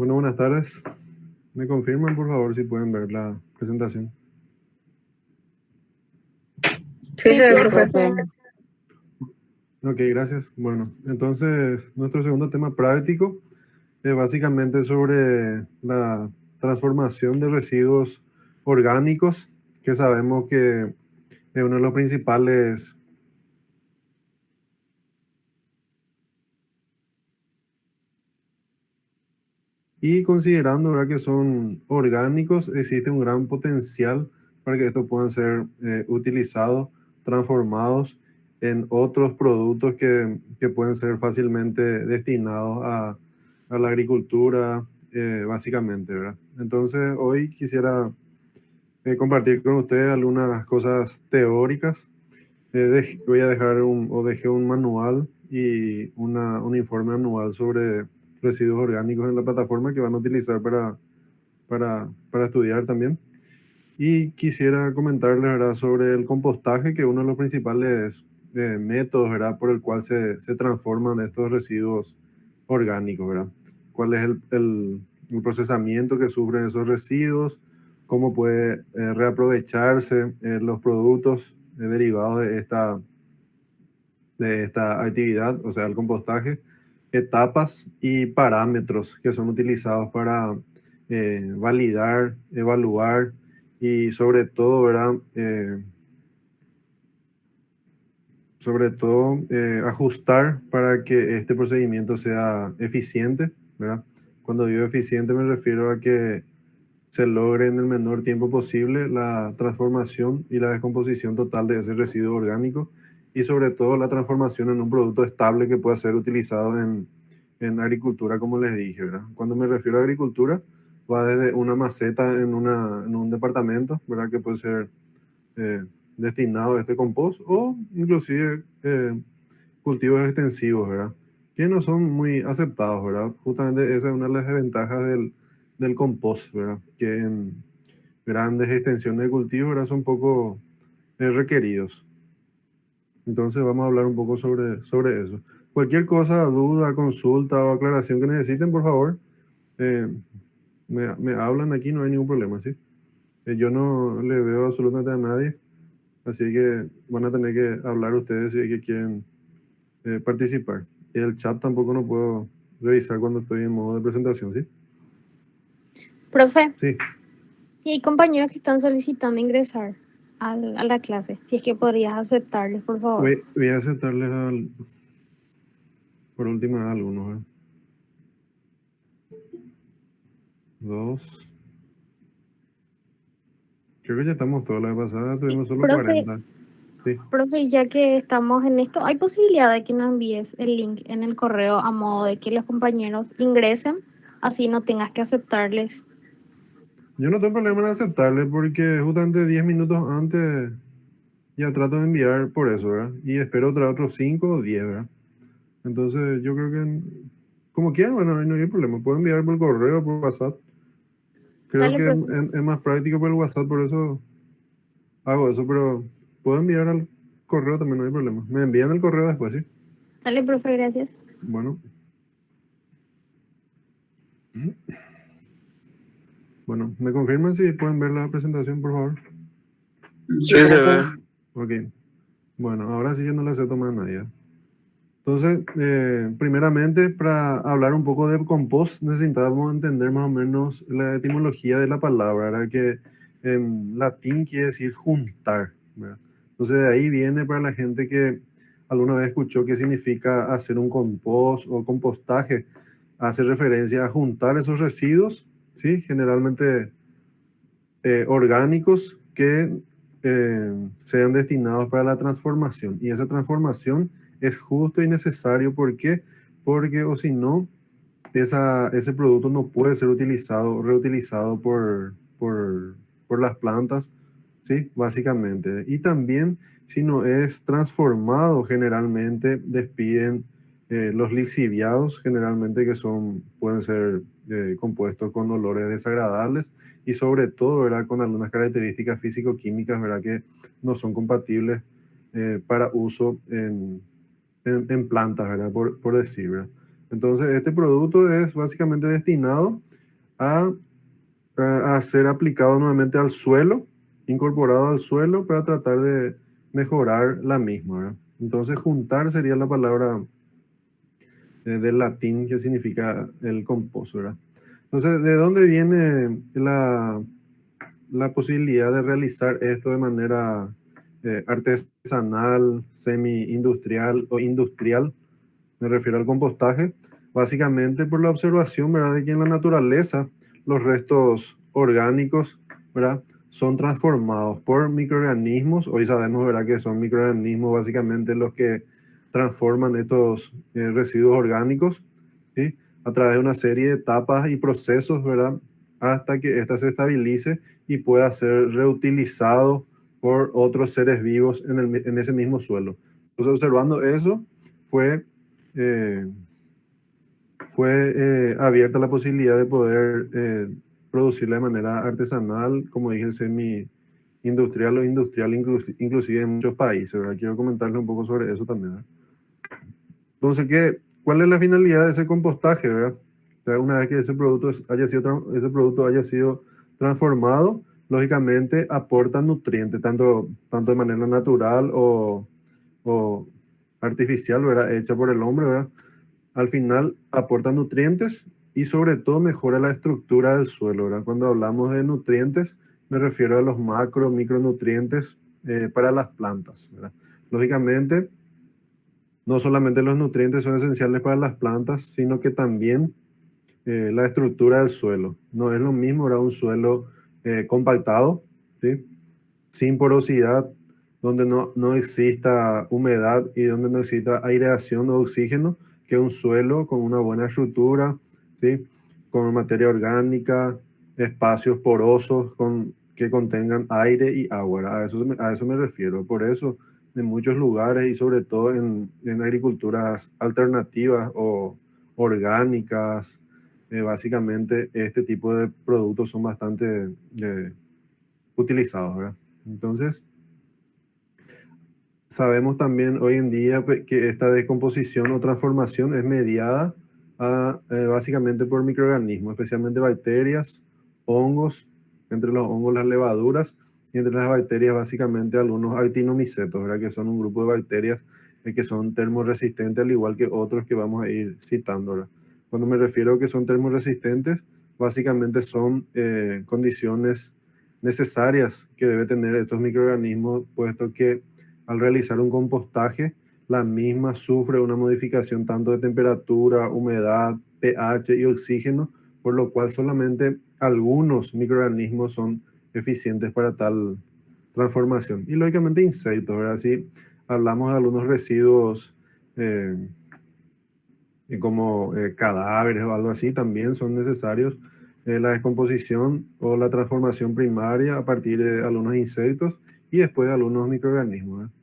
Bueno, buenas tardes. ¿Me confirman, por favor, si pueden ver la presentación? Sí, Sí, se ve, profe. profe. Ok, gracias. Bueno, entonces, nuestro segundo tema práctico es básicamente sobre la transformación de residuos orgánicos, que sabemos que es uno de los principales. Y considerando, ¿verdad?, que son orgánicos, existe un gran potencial para que estos puedan ser utilizados, transformados en otros productos que pueden ser fácilmente destinados a la agricultura, básicamente, ¿verdad? Entonces, hoy quisiera compartir con ustedes algunas cosas teóricas. Voy a dejar dejé un manual y un informe anual sobre residuos orgánicos en la plataforma que van a utilizar para estudiar también. Y quisiera comentarles, ¿verdad?, sobre el compostaje, que es uno de los principales métodos, ¿verdad?, por el cual se transforman estos residuos orgánicos, ¿verdad? ¿Cuál es el procesamiento que sufren esos residuos? ¿Cómo puede reaprovecharse los productos derivados de esta actividad, o sea, el compostaje? Etapas y parámetros que son utilizados para validar, evaluar y sobre todo, ¿verdad? Ajustar para que este procedimiento sea eficiente, ¿verdad? Cuando digo eficiente me refiero a que se logre en el menor tiempo posible la transformación y la descomposición total de ese residuo orgánico y sobre todo la transformación en un producto estable que pueda ser utilizado en agricultura, como les dije, ¿verdad? Cuando me refiero a agricultura, va desde una maceta en un departamento, ¿verdad?, que puede ser eh, destinado a este compost o inclusive cultivos extensivos, ¿verdad?, que no son muy aceptados, ¿verdad? Justamente esa es una de las desventajas del compost, ¿verdad? Que en grandes extensiones de cultivo, ¿verdad?, son poco requeridos. Entonces vamos a hablar un poco sobre eso. Cualquier cosa, duda, consulta o aclaración que necesiten, por favor, eh, me hablan aquí, no hay ningún problema, ¿sí? Yo no le veo absolutamente a nadie, así que van a tener que hablar ustedes si es que quieren participar. Y el chat tampoco no puedo revisar cuando estoy en modo de presentación, ¿sí? Profe, Sí, si hay compañeros que están solicitando ingresar a la clase, si es que podrías aceptarles, por favor. voy a aceptarles por última a algunos. Dos. Creo que ya estamos toda la vez pasada, Sí, tuvimos solo profe, 40. Sí. profe, ya que estamos en esto, ¿hay posibilidad de que nos envíes el link en el correo a modo de que los compañeros ingresen? Así no tengas que aceptarles. Yo no tengo problema en aceptarle porque justamente 10 minutos antes ya trato de enviar por eso, ¿verdad? Y espero otros 5 o 10, ¿verdad? Entonces yo creo que como quieran, bueno, no hay problema. Puedo enviar por correo, por WhatsApp. Creo Dale, que profe. es más práctico por el WhatsApp, por eso hago eso, pero puedo enviar al correo también, no hay problema. Me envían el correo después, ¿sí? Dale, profe, gracias. Bueno, bueno, ¿me confirman si pueden ver la presentación, por favor? Sí, se ve. Ok, bueno, ahora sí yo no le acepto más a nadie. Entonces, primeramente, para hablar un poco de compost, necesitamos entender más o menos la etimología de la palabra, ¿verdad? Que en latín quiere decir juntar, ¿verdad? Entonces, de ahí viene para la gente que alguna vez escuchó qué significa hacer un compost o compostaje. Hace referencia a juntar esos residuos, ¿sí? Generalmente orgánicos que sean destinados para la transformación. Y esa transformación es justo y necesario. ¿Por qué? Porque o si no, ese producto no puede ser reutilizado por las plantas, ¿sí? Básicamente. Y también, si no es transformado, generalmente despiden los lixiviados, generalmente que pueden ser compuestos con olores desagradables y sobre todo, ¿verdad?, con algunas características físico-químicas, ¿verdad?, que no son compatibles para uso en plantas, ¿verdad?, por decir, ¿verdad? Entonces, este producto es básicamente destinado a, a ser aplicado nuevamente al suelo, incorporado al suelo para tratar de mejorar la misma, ¿verdad? Entonces, juntar sería la palabra del latín que significa el compost, ¿verdad? Entonces, ¿de dónde viene la posibilidad de realizar esto de manera artesanal, semi-industrial o industrial? Me refiero al compostaje, básicamente por la observación, ¿verdad?, de que en la naturaleza los restos orgánicos, ¿verdad?, son transformados por microorganismos. Hoy sabemos, ¿verdad?, que son microorganismos básicamente los que transforman estos residuos orgánicos, ¿sí?, a través de una serie de etapas y procesos, ¿verdad?, hasta que ésta se estabilice y pueda ser reutilizado por otros seres vivos en ese mismo suelo. Entonces, observando eso, fue eh, abierta la posibilidad de poder producirla de manera artesanal, como dije, semi-industrial o industrial, inclusive en muchos países, ¿verdad? Quiero comentarles un poco sobre eso también, ¿verdad? Entonces, ¿cuál es la finalidad de ese compostaje, ¿verdad? O sea, una vez que ese producto haya sido transformado, lógicamente aporta nutrientes, tanto de manera natural o artificial, ¿verdad?, hecha por el hombre, ¿verdad? Al final aporta nutrientes y sobre todo mejora la estructura del suelo, ¿verdad? Cuando hablamos de nutrientes, me refiero a los micronutrientes para las plantas, ¿verdad? Lógicamente, no solamente los nutrientes son esenciales para las plantas, sino que también la estructura del suelo. No es lo mismo, ¿verdad?, un suelo compactado, ¿sí?, sin porosidad, donde no exista humedad y donde no exista aireación o oxígeno, que un suelo con una buena estructura, ¿sí?, con materia orgánica, espacios porosos que contengan aire y agua, ¿verdad? A eso me refiero. Por eso, en muchos lugares y sobre todo en agriculturas alternativas o orgánicas, básicamente este tipo de productos son bastante utilizados, ¿verdad? Entonces, sabemos también hoy en día que esta descomposición o transformación es mediada básicamente por microorganismos, especialmente bacterias, hongos, entre los hongos las levaduras y entre las bacterias básicamente algunos actinomicetos, ¿verdad?, que son un grupo de bacterias que son termoresistentes al igual que otros que vamos a ir citando, ¿verdad? Cuando me refiero a que son termoresistentes, básicamente son condiciones necesarias que debe tener estos microorganismos, puesto que al realizar un compostaje, la misma sufre una modificación tanto de temperatura, humedad, pH y oxígeno, por lo cual solamente algunos microorganismos son eficientes para tal transformación. Y lógicamente insectos, ¿verdad? Si hablamos de algunos residuos como cadáveres o algo así, también son necesarios la descomposición o la transformación primaria a partir de algunos insectos y después de algunos microorganismos, ¿verdad?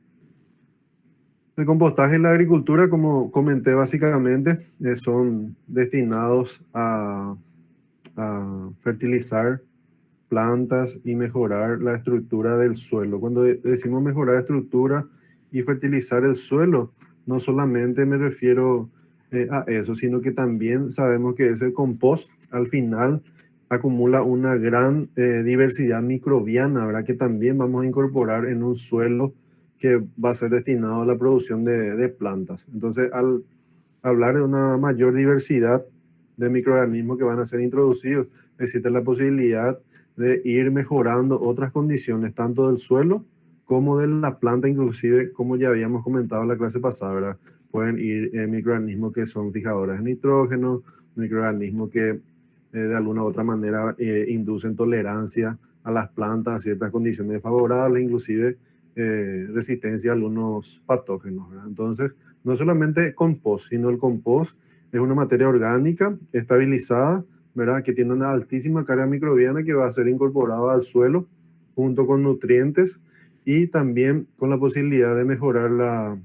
El compostaje en la agricultura, como comenté básicamente, son destinados a fertilizar plantas y mejorar la estructura del suelo. Cuando decimos mejorar la estructura y fertilizar el suelo, no solamente me refiero a eso, sino que también sabemos que ese compost al final acumula una gran diversidad microbiana, ¿verdad?, que también vamos a incorporar en un suelo que va a ser destinado a la producción de plantas. Entonces, al hablar de una mayor diversidad de microorganismos que van a ser introducidos, existe la posibilidad de ir mejorando otras condiciones, tanto del suelo como de la planta, inclusive, como ya habíamos comentado en la clase pasada, ¿verdad? Pueden ir microorganismos que son fijadores de nitrógeno, microorganismos que de alguna u otra manera inducen tolerancia a las plantas a ciertas condiciones favorables, inclusive resistencia a algunos patógenos, ¿verdad? Entonces, no solamente compost, sino el compost es una materia orgánica estabilizada, ¿verdad?, que tiene una altísima carga microbiana que va a ser incorporada al suelo junto con nutrientes y también con la posibilidad de mejorar la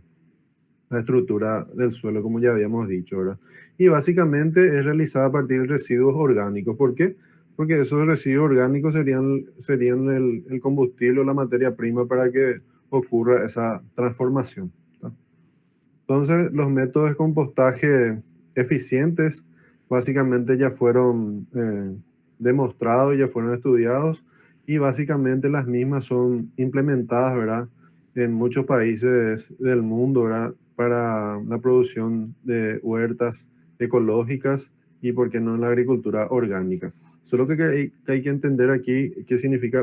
estructura del suelo, como ya habíamos dicho, ¿verdad? Y básicamente es realizada a partir de residuos orgánicos. ¿Por qué? Porque esos residuos orgánicos serían el combustible o la materia prima para que ocurra esa transformación, ¿tá? Entonces, los métodos de compostaje eficientes básicamente ya fueron demostrados, ya fueron estudiados y básicamente las mismas son implementadas, ¿verdad? En muchos países del mundo, ¿verdad? Para la producción de huertas ecológicas y, ¿por qué no, la agricultura orgánica? Solo que hay que entender aquí qué significa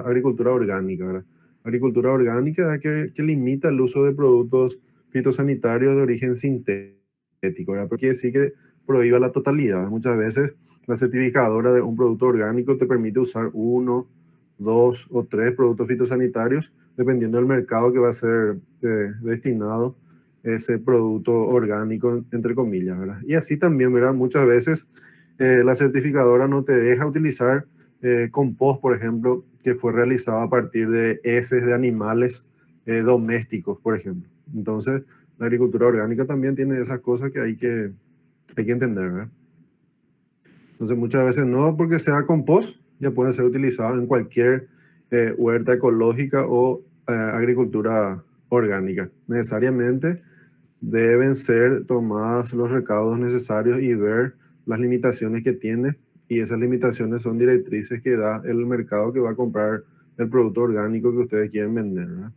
agricultura orgánica, ¿verdad? Agricultura orgánica es que limita el uso de productos fitosanitarios de origen sintético, ¿verdad? Pero quiere decir que prohíba la totalidad. Muchas veces la certificadora de un producto orgánico te permite usar uno, dos o tres productos fitosanitarios, dependiendo del mercado que va a ser destinado ese producto orgánico, entre comillas, ¿verdad? Y así también, ¿verdad? Muchas veces la certificadora no te deja utilizar compost, por ejemplo, que fue realizado a partir de heces de animales domésticos, por ejemplo. Entonces, la agricultura orgánica también tiene esas cosas que hay que entender, ¿verdad? Entonces, muchas veces no porque sea compost, ya puede ser utilizado en cualquier huerta ecológica o agricultura orgánica. Necesariamente deben ser tomados los recaudos necesarios y ver las limitaciones que tiene, y esas limitaciones son directrices que da el mercado que va a comprar el producto orgánico que ustedes quieren vender, ¿verdad?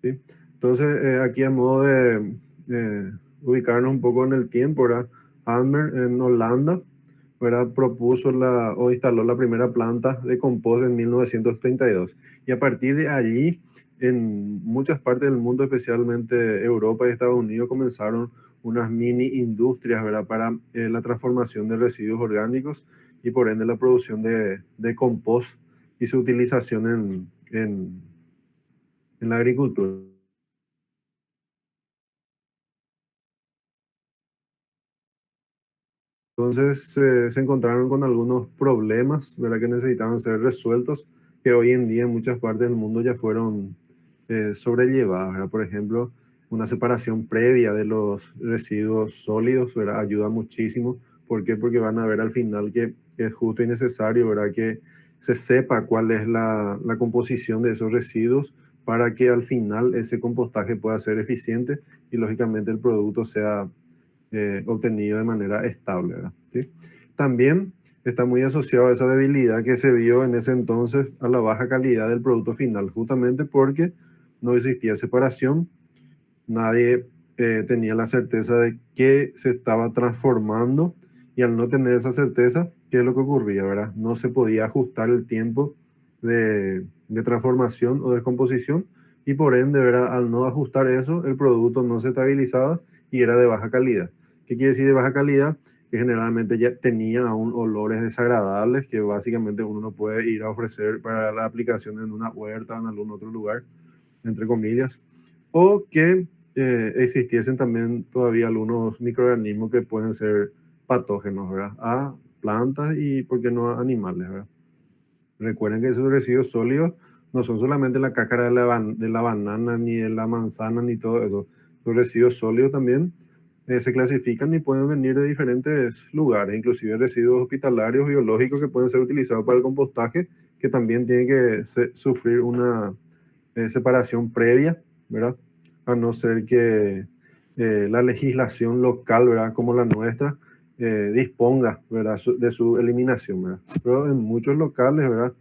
¿Sí? Entonces, aquí a modo de ubicarnos un poco en el tiempo, ¿verdad? Almer en Holanda, ¿verdad? Propuso o instaló la primera planta de compost en 1932. Y a partir de allí, en muchas partes del mundo, especialmente Europa y Estados Unidos, comenzaron unas mini industrias, ¿verdad? Para la transformación de residuos orgánicos y por ende la producción de compost y su utilización en la agricultura. Entonces se encontraron con algunos problemas, ¿verdad? Que necesitaban ser resueltos, que hoy en día en muchas partes del mundo ya fueron sobrellevadas, ¿verdad? Por ejemplo, una separación previa de los residuos sólidos, ¿verdad? Ayuda muchísimo. ¿Por qué? Porque van a ver al final que es justo y necesario, ¿verdad? Que se sepa cuál es la composición de esos residuos para que al final ese compostaje pueda ser eficiente y lógicamente el producto sea obtenido de manera estable, ¿verdad? ¿Sí? También está muy asociado a esa debilidad que se vio en ese entonces a la baja calidad del producto final, justamente porque no existía separación, nadie tenía la certeza de que se estaba transformando, y al no tener esa certeza, ¿qué es lo que ocurría, verdad? No se podía ajustar el tiempo de transformación o descomposición, y por ende, ¿verdad? Al no ajustar eso, el producto no se estabilizaba y era de baja calidad. ¿Qué quiere decir de baja calidad? Que generalmente ya tenía aún olores desagradables que básicamente uno no puede ir a ofrecer para la aplicación en una huerta o en algún otro lugar, entre comillas, o que existiesen también todavía algunos microorganismos que pueden ser patógenos, ¿verdad? A plantas y, ¿por qué no, a animales, ¿verdad? Recuerden que esos residuos sólidos no son solamente la cáscara de la banana, ni de la manzana, ni todo eso. Los residuos sólidos también se clasifican y pueden venir de diferentes lugares, inclusive residuos hospitalarios biológicos que pueden ser utilizados para el compostaje, que también tienen que sufrir una separación previa, ¿verdad? A no ser que la legislación local, ¿verdad? Como la nuestra, disponga, ¿verdad? De su eliminación, ¿verdad? Pero en muchos locales, ¿verdad?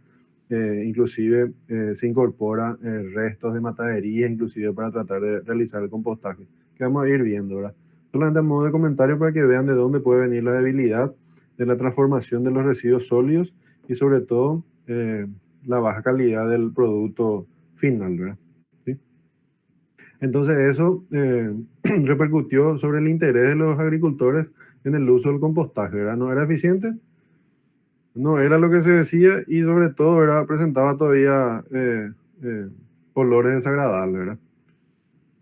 Inclusive se incorpora restos de matadería, inclusive para tratar de realizar el compostaje, que vamos a ir viendo, ¿verdad? Solamente a modo de comentario para que vean de dónde puede venir la debilidad de la transformación de los residuos sólidos y sobre todo la baja calidad del producto final, ¿verdad? ¿Sí? Entonces eso repercutió sobre el interés de los agricultores en el uso del compostaje, ¿verdad? No era eficiente, no era lo que se decía y sobre todo, ¿verdad? Presentaba todavía olores desagradables, ¿verdad?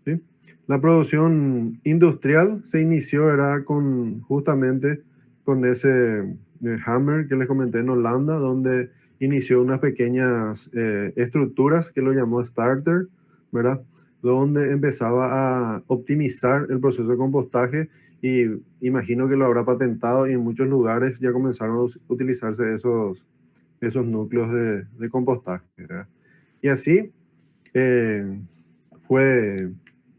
¿Sí? La producción industrial se inició, ¿verdad? Justamente con ese Hammer que les comenté en Holanda, donde inició unas pequeñas estructuras que lo llamó starter, ¿verdad? Donde empezaba a optimizar el proceso de compostaje, y imagino que lo habrá patentado, y en muchos lugares ya comenzaron a utilizarse esos núcleos de compostaje, ¿verdad? Y así eh, fue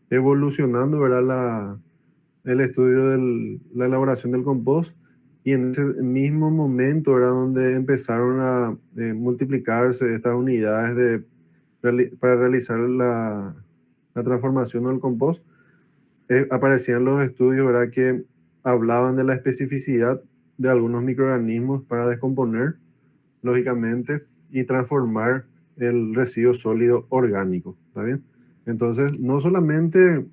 evolucionando, ¿verdad? El estudio de la elaboración del compost, y en ese mismo momento era donde empezaron a multiplicarse estas unidades para realizar la transformación del compost. Aparecían los estudios, ¿verdad?, que hablaban de la especificidad de algunos microorganismos para descomponer, lógicamente, y transformar el residuo sólido orgánico, ¿está bien? Entonces, no solamente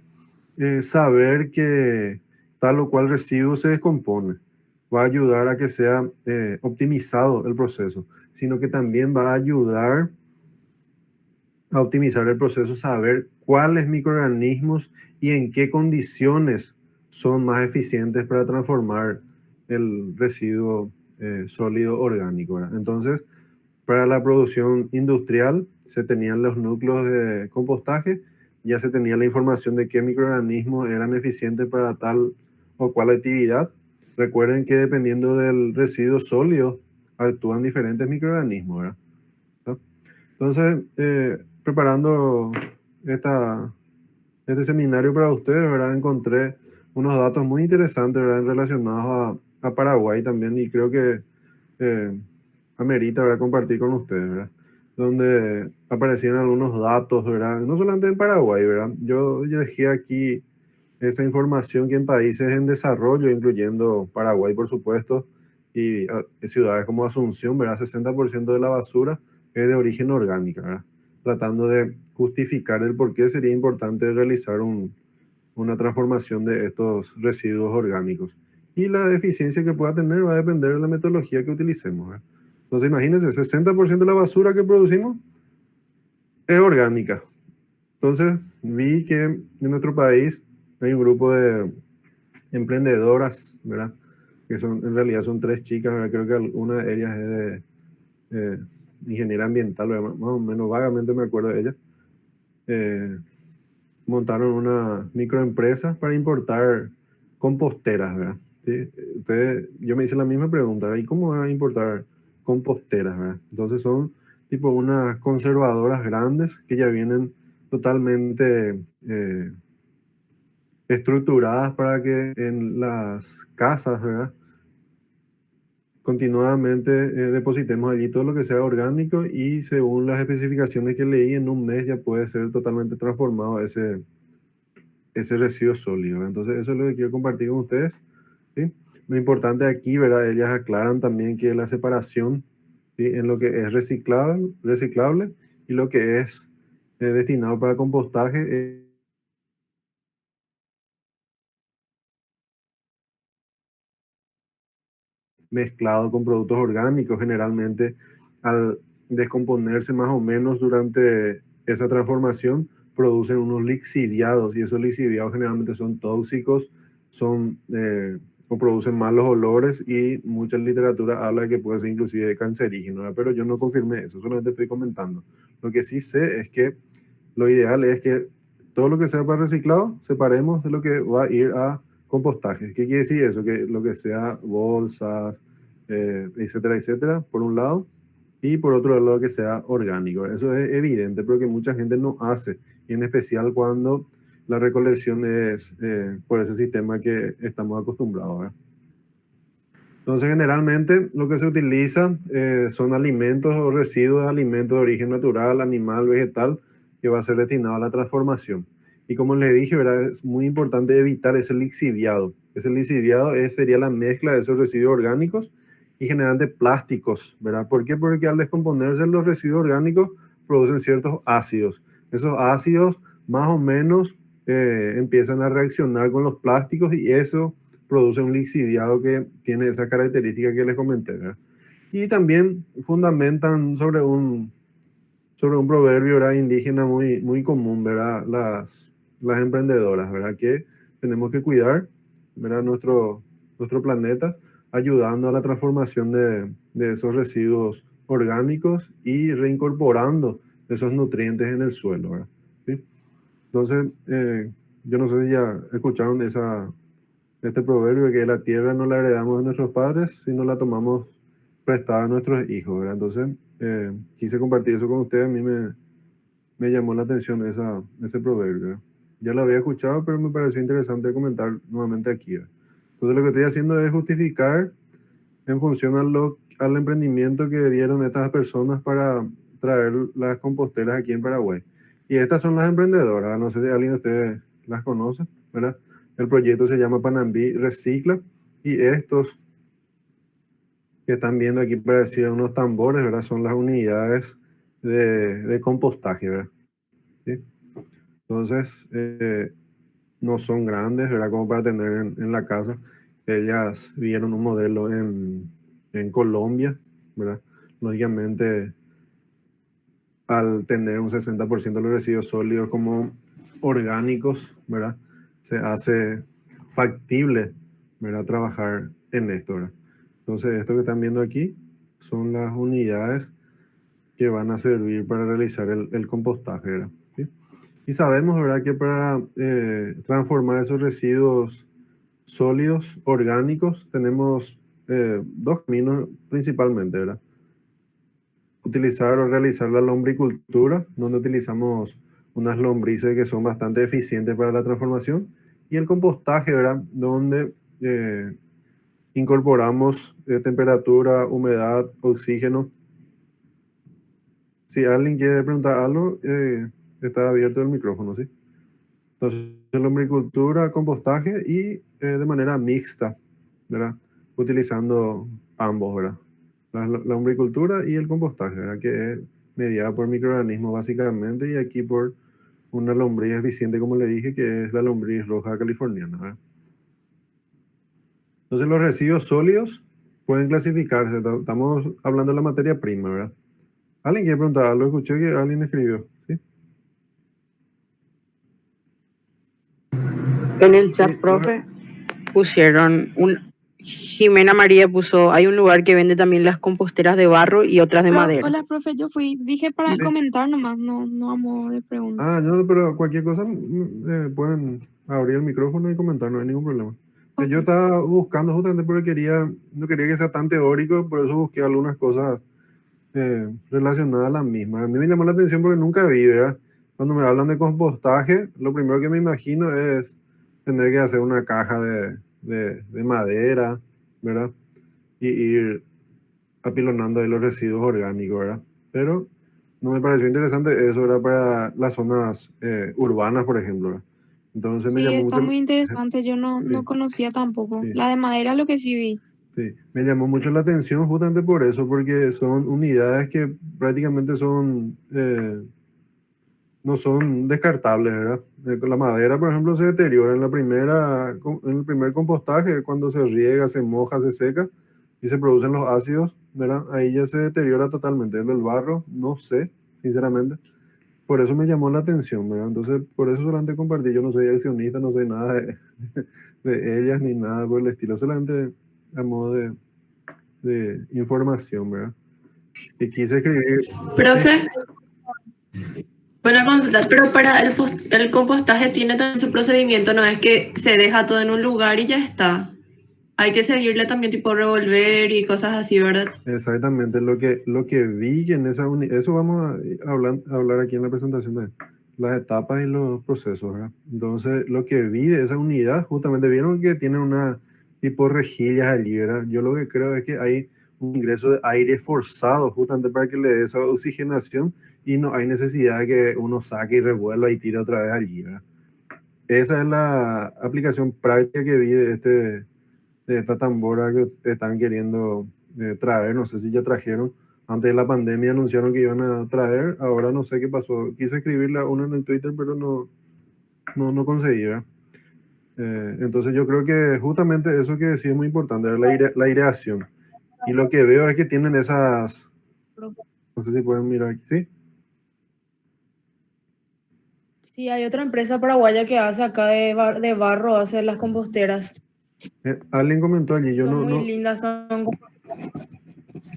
saber que tal o cual residuo se descompone va a ayudar a que sea optimizado el proceso, sino que también va a ayudar a optimizar el proceso, saber cuáles microorganismos y en qué condiciones son más eficientes para transformar el residuo sólido orgánico, ¿verdad? Entonces, para la producción industrial se tenían los núcleos de compostaje, ya se tenía la información de qué microorganismos eran eficientes para tal o cual actividad. Recuerden que dependiendo del residuo sólido actúan diferentes microorganismos, ¿verdad? ¿No? Entonces, preparando este seminario para ustedes, ¿verdad?, encontré unos datos muy interesantes, ¿verdad?, relacionados a Paraguay también, y creo que amerita, ¿verdad?, compartir con ustedes, ¿verdad?, donde aparecieron algunos datos, ¿verdad?, no solamente en Paraguay, ¿verdad? Yo dejé aquí esa información que en países en desarrollo, incluyendo Paraguay, por supuesto, y ciudades como Asunción, ¿verdad?, 60% de la basura es de origen orgánica, ¿verdad?, tratando de justificar el por qué sería importante realizar una transformación de estos residuos orgánicos. Y la eficiencia que pueda tener va a depender de la metodología que utilicemos, ¿verdad? Entonces, imagínense, 60% de la basura que producimos es orgánica. Entonces, vi que en nuestro país hay un grupo de emprendedoras, ¿verdad?, que son, en realidad son 3 chicas, ¿verdad? Creo que una de ellas es de ingeniera ambiental, ¿verdad?, más o menos vagamente me acuerdo de ella. Montaron una microempresa para importar composteras, ¿verdad? ¿Sí? Yo me hice la misma pregunta, ¿y cómo van a importar composteras, ¿verdad? Entonces son tipo unas conservadoras grandes que ya vienen totalmente estructuradas para que en las casas, ¿verdad?, continuadamente depositemos allí todo lo que sea orgánico, y según las especificaciones que leí, en un mes ya puede ser totalmente transformado ese residuo sólido. Entonces, eso es lo que quiero compartir con ustedes, ¿sí? Lo importante aquí, ¿verdad?, ellas aclaran también que la separación, ¿sí?, en lo que es reciclable y lo que es destinado para compostaje mezclado con productos orgánicos, generalmente al descomponerse más o menos durante esa transformación, producen unos lixiviados, y esos lixiviados generalmente son tóxicos, son, o producen malos olores, y mucha literatura habla de que puede ser inclusive cancerígeno, ¿verdad? Pero yo no confirmé eso, solamente estoy comentando. Lo que sí sé es que lo ideal es que todo lo que sea para reciclado, separemos de lo que va a ir a compostaje. ¿Qué quiere decir eso? Que lo que sea bolsas, etcétera, etcétera, por un lado, y por otro lado que sea orgánico. Eso es evidente, pero que mucha gente no hace, y en especial cuando la recolección es por ese sistema que estamos acostumbrados, ¿verdad? Entonces, generalmente lo que se utiliza son alimentos o residuos de alimentos de origen natural, animal, vegetal, que va a ser destinado a la transformación. Y como les dije, ¿verdad?, es muy importante evitar ese lixiviado. Ese lixiviado sería la mezcla de esos residuos orgánicos y generalmente plásticos, ¿verdad? ¿Por qué? Porque al descomponerse los residuos orgánicos producen ciertos ácidos. Esos ácidos más o menos empiezan a reaccionar con los plásticos, y eso produce un lixiviado que tiene esa característica que les comenté, ¿verdad? Y también fundamentan sobre un proverbio, ¿verdad?, indígena muy común, ¿verdad?, las emprendedoras, ¿verdad?, que tenemos que cuidar, ¿verdad?, nuestro planeta, ayudando a la transformación de esos residuos orgánicos y reincorporando esos nutrientes en el suelo, ¿verdad? ¿Sí? Entonces, yo no sé si ya escucharon este proverbio, que la tierra no la heredamos de nuestros padres, sino la tomamos prestada a nuestros hijos, ¿verdad? Entonces, quise compartir eso con ustedes. A mí me llamó la atención ese proverbio, ¿verdad? Ya lo había escuchado, pero me pareció interesante comentar nuevamente aquí, ¿verdad? Entonces, lo que estoy haciendo es justificar en función al emprendimiento que dieron estas personas para traer las composteras aquí en Paraguay. Y estas son las emprendedoras, no sé si alguien de ustedes las conoce, ¿verdad? El proyecto se llama Panambí Recicla y estos que están viendo aquí parecidos unos tambores, ¿verdad? Son las unidades de compostaje, ¿verdad? ¿Sí? Entonces, no son grandes, ¿verdad? Como para tener en la casa. Ellas vieron un modelo en Colombia, ¿verdad? Lógicamente, al tener un 60% de los residuos sólidos como orgánicos, ¿verdad? Se hace factible, ¿verdad? Trabajar en esto, ¿verdad? Entonces, esto que están viendo aquí son las unidades que van a servir para realizar el compostaje, ¿verdad? ¿Sí? Y sabemos, ¿verdad?, que para transformar esos residuos sólidos, orgánicos, tenemos dos caminos principalmente, ¿verdad? Utilizar o realizar la lombricultura, donde utilizamos unas lombrices que son bastante eficientes para la transformación, y el compostaje, ¿verdad?, donde incorporamos temperatura, humedad, oxígeno. Si alguien quiere preguntar algo, está abierto el micrófono, ¿sí? Entonces, lombricultura, compostaje y de manera mixta, ¿verdad? Utilizando ambos, ¿verdad? La lombricultura y el compostaje, ¿verdad? Que es mediada por microorganismos básicamente y aquí por una lombriz eficiente, como le dije, que es la lombriz roja californiana, ¿verdad? Entonces, los residuos sólidos pueden clasificarse. Estamos hablando de la materia prima, ¿verdad? ¿Alguien quiere preguntar algo? Escuché que alguien escribió, ¿sí? En el chat, Sí, profe, pusieron Jimena María puso, hay un lugar que vende también las composteras de barro y otras de madera. Hola, profe, yo fui, dije para sí. comentar nomás, no a modo de pregunta. Ah, no, pero cualquier cosa pueden abrir el micrófono y comentar, no hay ningún problema. Ok. Yo estaba buscando justamente porque no quería que sea tan teórico, por eso busqué algunas cosas relacionadas a la misma. A mí me llamó la atención porque nunca vi, ¿verdad? Cuando me hablan de compostaje, lo primero que me imagino es tener que hacer una caja de madera, ¿verdad? Y ir apilonando ahí los residuos orgánicos, ¿verdad? Pero no me pareció interesante, eso era para las zonas urbanas, por ejemplo, ¿verdad? Entonces me Sí, llamó está mucho, muy interesante, yo no sí, conocía tampoco. sí, La de madera lo que sí vi. sí, me llamó mucho la atención justamente por eso, porque son unidades que prácticamente no son descartables, ¿verdad? La madera, por ejemplo, se deteriora en el primer compostaje, cuando se riega, se moja, se seca y se producen los ácidos, ¿verdad? Ahí ya se deteriora totalmente. El barro, no sé, sinceramente. Por eso me llamó la atención, ¿verdad? Entonces, por eso solamente compartí. Yo no soy accionista, no soy nada de ellas ni nada por el estilo, solamente a modo de información, ¿verdad? Y quise escribir, sí. Profe, buena consulta, pero para el compostaje tiene también su procedimiento, no es que se deja todo en un lugar y ya está. Hay que seguirle también tipo revolver y cosas así, ¿verdad? Exactamente, lo que vi en eso vamos a hablar aquí en la presentación de las etapas y los procesos, ¿verdad? Entonces, lo que vi de esa unidad, justamente vieron que tiene una tipo rejillas allí, ¿verdad? Yo lo que creo es que hay un ingreso de aire forzado justamente para que le dé esa oxigenación y no hay necesidad de que uno saque y revuelva y tire otra vez allí, ¿verdad? Esa es la aplicación práctica que vi de esta tambora que están queriendo traer, no sé si ya trajeron, antes de la pandemia anunciaron que iban a traer, ahora no sé qué pasó, quise escribirle a uno en el Twitter, pero no conseguí, ¿verdad? Entonces yo creo que justamente eso que sí es muy importante, la aireación. Y lo que veo es que tienen esas, no sé si pueden mirar aquí, ¿sí? Sí, hay otra empresa paraguaya que hace acá de barro, hace las composteras. Alguien comentó allí, yo Son no, muy no, lindas, son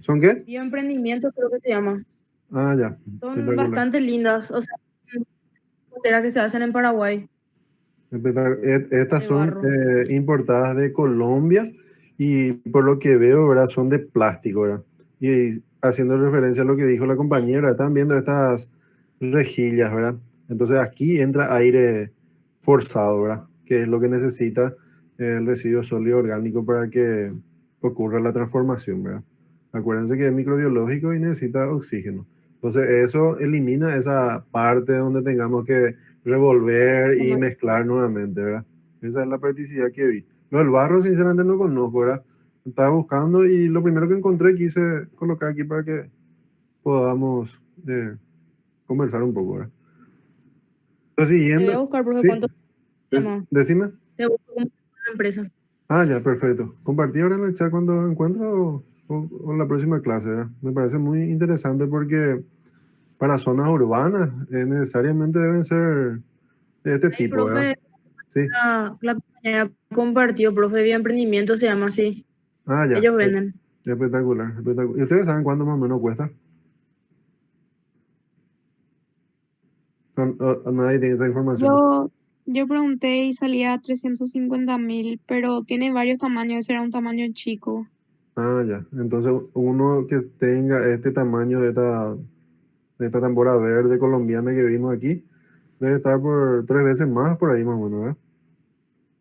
¿son qué? bioemprendimientos, creo que se llama. Ah, ya, Son espectacular. bastante lindas, o sea, composteras que se hacen en Paraguay, Estas de son barro. importadas de Colombia y por lo que veo, ¿verdad? Son de plástico, ¿verdad? Y haciendo referencia a lo que dijo la compañera, están viendo estas rejillas, ¿verdad? Entonces aquí entra aire forzado, ¿verdad? Que es lo que necesita el residuo sólido orgánico para que ocurra la transformación, ¿verdad? Acuérdense que es microbiológico y necesita oxígeno. Entonces eso elimina esa parte donde tengamos que revolver y mezclar nuevamente, ¿verdad? Esa es la practicidad que vi. Lo del barro, sinceramente, no conozco, ¿verdad? Estaba buscando y lo primero que encontré quise colocar aquí para que podamos conversar un poco, ¿verdad? Entonces, Te voy a siguiendo, buscar, profe, sí, cuánto se llama. decime. Te busco cómo se llama la empresa. Ah, ya, perfecto. Compartí ahora en el chat cuando encuentro o en la próxima clase, ¿verdad? Me parece muy interesante porque para zonas urbanas necesariamente deben ser de este Ahí, tipo, ¿verdad? profe, Sí. la compañera compartió, profe, Vía Emprendimiento se llama así. Ah, ya. Ellos venden. Espectacular, espectacular. ¿Y ustedes saben cuánto más o menos cuesta? Nadie tiene esa información. Yo pregunté y salía 350.000, pero tiene varios tamaños, ese era un tamaño chico. Ah, ya. Entonces, uno que tenga este tamaño de esta tambora verde colombiana que vimos aquí, debe estar por 3 veces más por ahí más o menos, ¿verdad?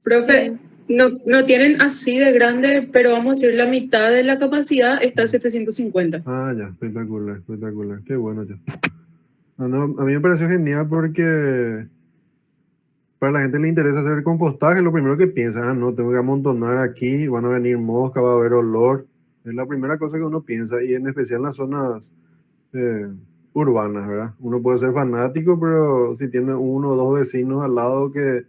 Profe, Sí. no tienen así de grande, pero vamos a decir la mitad de la capacidad está a 750. Ah, ya, espectacular, espectacular. Qué bueno ya. Ah, no, a mí me pareció genial porque para la gente le interesa hacer compostaje, lo primero que piensa, no, tengo que amontonar aquí, van a venir moscas, va a haber olor. Es la primera cosa que uno piensa, y en especial en las zonas urbanas, ¿verdad? Uno puede ser fanático, pero si tiene uno o dos vecinos al lado que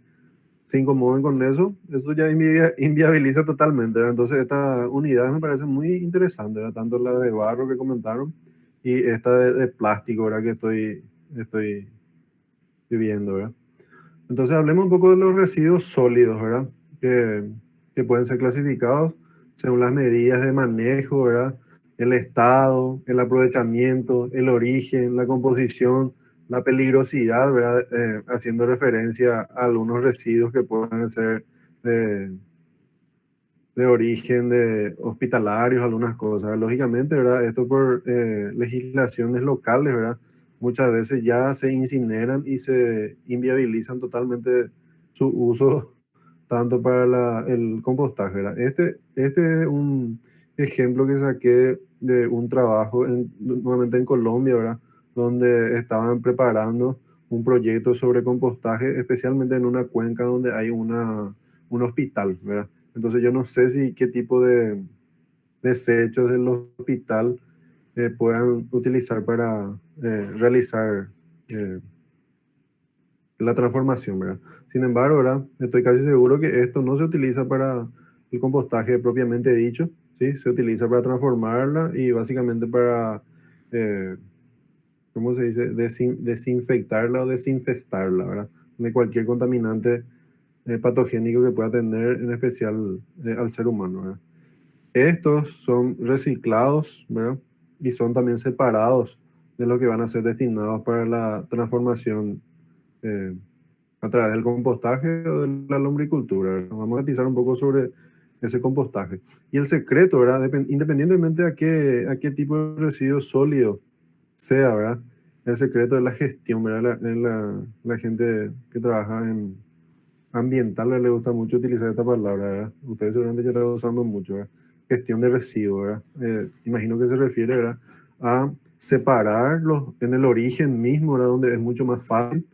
se incomoden con eso ya inviabiliza totalmente, ¿verdad? Entonces esta unidad me parece muy interesante, ¿verdad? Tanto la de barro que comentaron y esta de plástico, ¿verdad? Que estoy viviendo, ¿verdad? Entonces hablemos un poco de los residuos sólidos, ¿verdad? Que pueden ser clasificados según las medidas de manejo, ¿verdad? El estado, el aprovechamiento, el origen, la composición, la peligrosidad, ¿verdad? Haciendo referencia a algunos residuos que pueden ser de origen de hospitalarios, algunas cosas. Lógicamente, ¿verdad? Esto por legislaciones locales, ¿verdad? Muchas veces ya se incineran y se inviabilizan totalmente su uso tanto para el compostaje, ¿verdad? Este es un ejemplo que saqué de un trabajo nuevamente en Colombia, ¿verdad? Donde estaban preparando un proyecto sobre compostaje, especialmente en una cuenca donde hay un hospital, ¿verdad? Entonces yo no sé si qué tipo de desechos del hospital puedan utilizar para realizar la transformación, ¿verdad? Sin embargo, ¿verdad? Estoy casi seguro que esto no se utiliza para el compostaje propiamente dicho, ¿sí? Se utiliza para transformarla y básicamente para, eh, ¿cómo se dice? Desinfectarla o desinfestarla, ¿verdad? De cualquier contaminante patogénico que pueda tener, en especial al ser humano, ¿verdad? Estos son reciclados, ¿verdad? Y son también separados de lo que van a ser destinados para la transformación eh, a través del compostaje o de la lombricultura, ¿verdad? Vamos a atizar un poco sobre ese compostaje. Y el secreto, ¿verdad? Independientemente a qué tipo de residuo sólido sea, ¿verdad? El secreto es la gestión, ¿verdad? La gente que trabaja en ambiental le gusta mucho utilizar esta palabra, ¿verdad? Ustedes seguramente ya están usando mucho, ¿verdad? Gestión de residuos, ¿verdad? Imagino que se refiere, ¿verdad? A separarlos en el origen mismo, ¿verdad? Donde es mucho más fácil,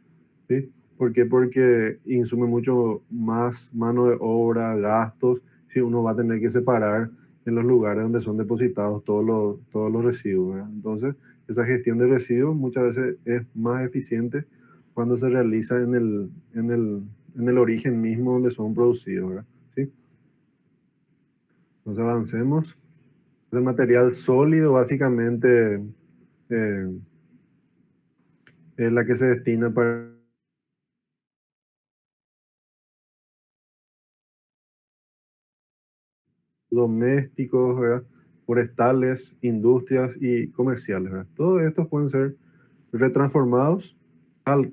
¿sí? ¿Por qué? Porque insume mucho más mano de obra, gastos, si uno va a tener que separar en los lugares donde son depositados todos los residuos, ¿verdad? Entonces, esa gestión de residuos muchas veces es más eficiente cuando se realiza en el origen mismo donde son producidos, ¿verdad? ¿Sí? Entonces avancemos. El material sólido básicamente eh, es la que se destina para domésticos, ¿verdad? Forestales, industrias y comerciales, ¿verdad? Todos estos pueden ser retransformados al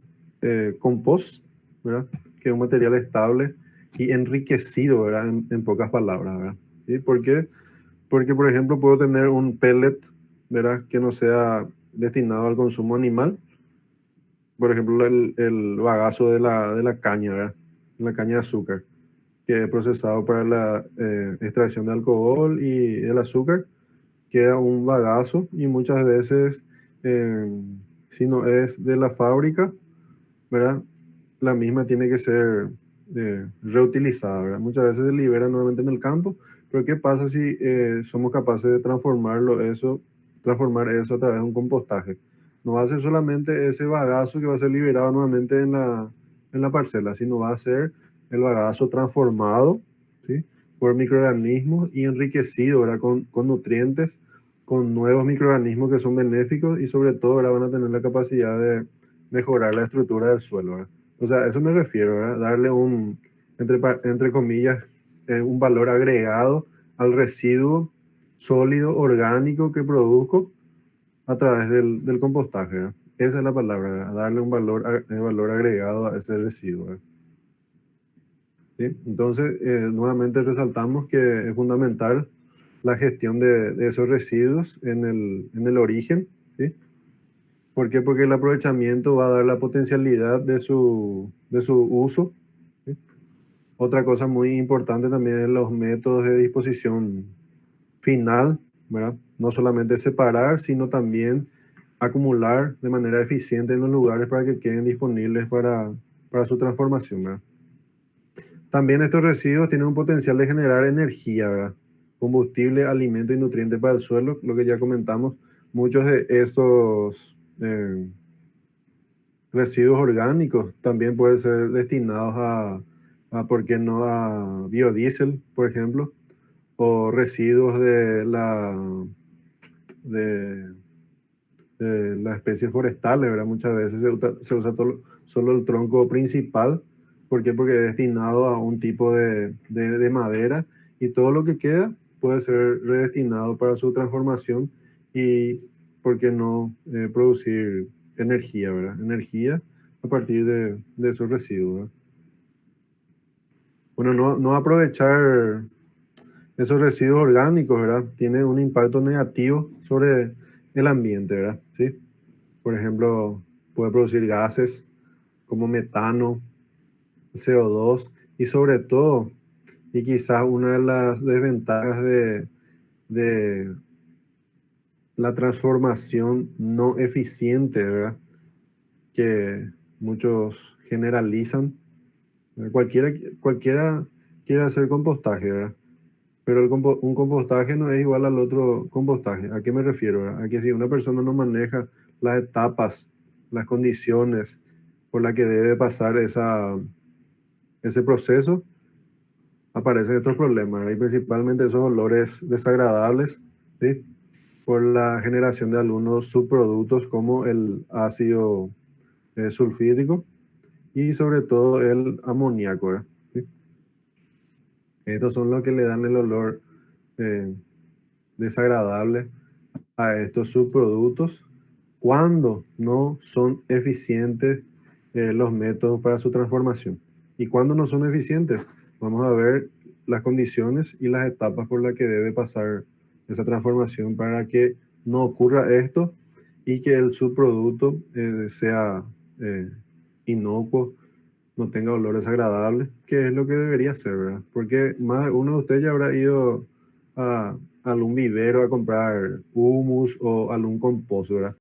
compost, ¿verdad? Que es un material estable y enriquecido, ¿verdad? En pocas palabras, ¿verdad? ¿Sí? ¿Por qué? Porque, por ejemplo, puedo tener un pellet, ¿verdad? Que no sea destinado al consumo animal. Por ejemplo, el bagazo de la caña, ¿verdad? La caña de azúcar. que es procesado para la extracción de alcohol y del azúcar, queda un bagazo y muchas veces, si no es de la fábrica, ¿verdad? La misma tiene que ser reutilizada, ¿verdad? Muchas veces se libera nuevamente en el campo, pero ¿qué pasa si somos capaces de transformar eso a través de un compostaje? No va a ser solamente ese bagazo que va a ser liberado nuevamente en la parcela, sino va a ser el bagazo transformado, ¿sí? Por microorganismos y enriquecido, ¿verdad? Con nutrientes, con nuevos microorganismos que son benéficos y sobre todo ahora van a tener la capacidad de mejorar la estructura del suelo, ¿verdad? O sea, a eso me refiero, ¿verdad? Darle entre comillas, un valor agregado al residuo sólido, orgánico que produzco a través del compostaje, ¿verdad? Esa es la palabra, ¿verdad? Darle un valor agregado a ese residuo, ¿verdad? ¿Sí? Entonces, nuevamente resaltamos que es fundamental la gestión de esos residuos en el origen, ¿sí? ¿Por qué? Porque el aprovechamiento va a dar la potencialidad de su uso, ¿sí? Otra cosa muy importante también es los métodos de disposición final, ¿verdad? No solamente separar, sino también acumular de manera eficiente en los lugares para que queden disponibles para su transformación, ¿verdad? También estos residuos tienen un potencial de generar energía, ¿verdad? Combustible, alimento y nutrientes para el suelo, lo que ya comentamos. Muchos de estos residuos orgánicos también pueden ser destinados ¿por qué no?, a biodiesel, por ejemplo, o residuos de, de las especies forestales, ¿verdad? Muchas veces se usa solo el tronco principal. ¿Por qué? Porque es destinado a un tipo de madera y todo lo que queda puede ser redestinado para su transformación y, ¿por qué no?, producir energía, ¿verdad? Energía a partir de esos residuos, ¿verdad? Bueno, no aprovechar esos residuos orgánicos, ¿verdad? Tiene un impacto negativo sobre el ambiente, ¿verdad? ¿Sí? Por ejemplo, puede producir gases como metano, CO2 y sobre todo, y quizás una de las desventajas de la transformación no eficiente, ¿verdad? Que muchos generalizan. Cualquiera quiere hacer compostaje, ¿verdad? Pero un compostaje no es igual al otro compostaje. ¿A qué me refiero, verdad? A que si una persona no maneja las etapas, las condiciones por las que debe pasar ese proceso, aparecen estos problemas, ¿verdad? Y principalmente esos olores desagradables, ¿sí? Por la generación de algunos subproductos como el ácido sulfídrico y sobre todo el amoníaco, ¿verdad? ¿Sí? Estos son los que le dan el olor eh, desagradable a estos subproductos cuando no son eficientes los métodos para su transformación. Y cuando no son eficientes, vamos a ver las condiciones y las etapas por las que debe pasar esa transformación para que no ocurra esto y que el subproducto sea inocuo, no tenga olores agradables, que es lo que debería ser, ¿verdad? Porque más de uno de ustedes ya habrá ido a algún vivero a comprar humus o algún compost, ¿verdad?